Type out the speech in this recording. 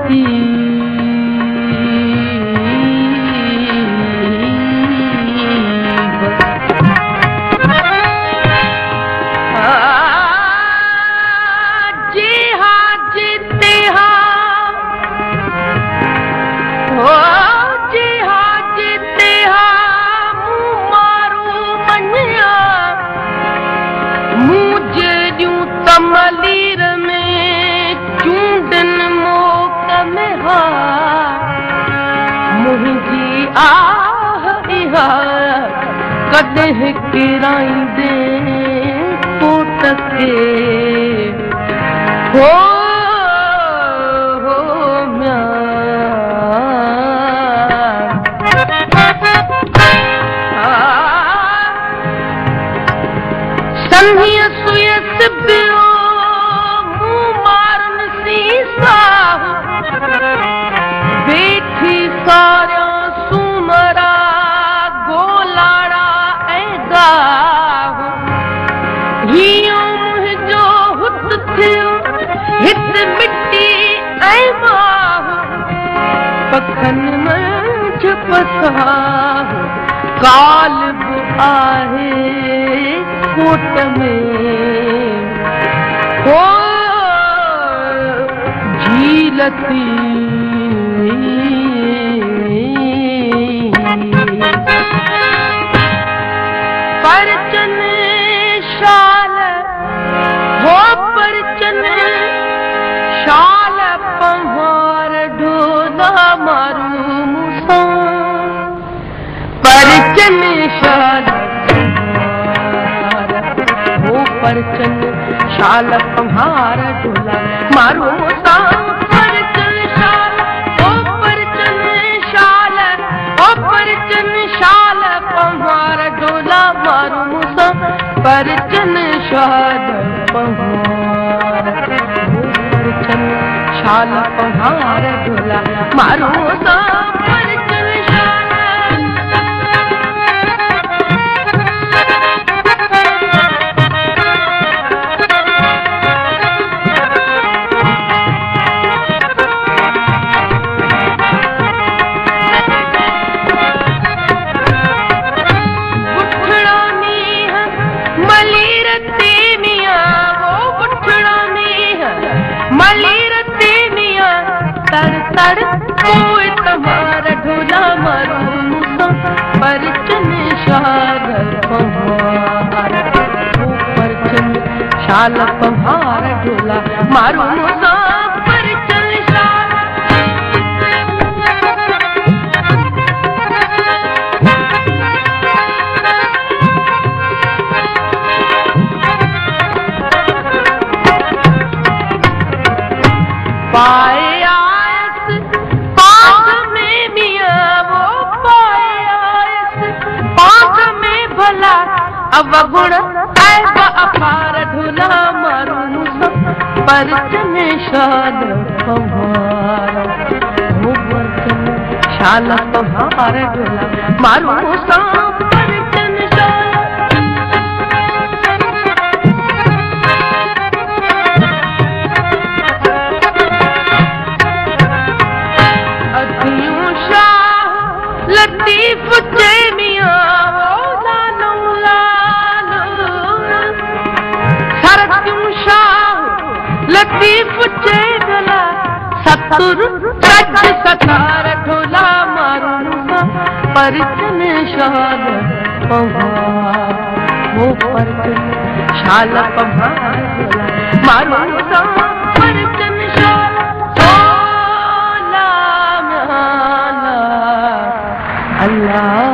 झीलती मलीर में चूंडन मोक में हा मुझी आह इहा कदह किराई दे पोटके हो संधिया सुयस बियो मुँह मारन सीसा बेठी सारा सुमरा गोलाड़ा ऐगा हियो मुझो हुत थियो हित मिट्टी ऐ माह पखन में झपसा काल आहे कोट में हो झीलती परचन शाल हो परचन शाल पंहार ढोला मारू मुसा परचन शाल परचन शाल पंहार ढोला मारो मुसा परचन शाल ओ परचन शाल ओ परचन शाल पंहार ढोला मारो मुसा परचन शाल पंहार परचन शाल पंहार ढोला मारो मुसा परचन शाल तड़ कोई तुम्हारा ढोला मारू मुसा परचन शाल पंहार परचन शाल पंहार ढोला मारू मुसा परचन शाल पाए अब गुण ऐसा अपार ढोला मारू मुसा परचन शाल पंहार हो परचन शाल पंहार ढोला मारू मुसा परचन शाल अखियों शाह लतीफ चेमिया लतीफ चेगला सतुर सच सतार ढोला मारू मुसा परचन शाल पंहार हो परचन शाल पंहार ढोला मारू मुसा परचन शाल ढोला अल्लाह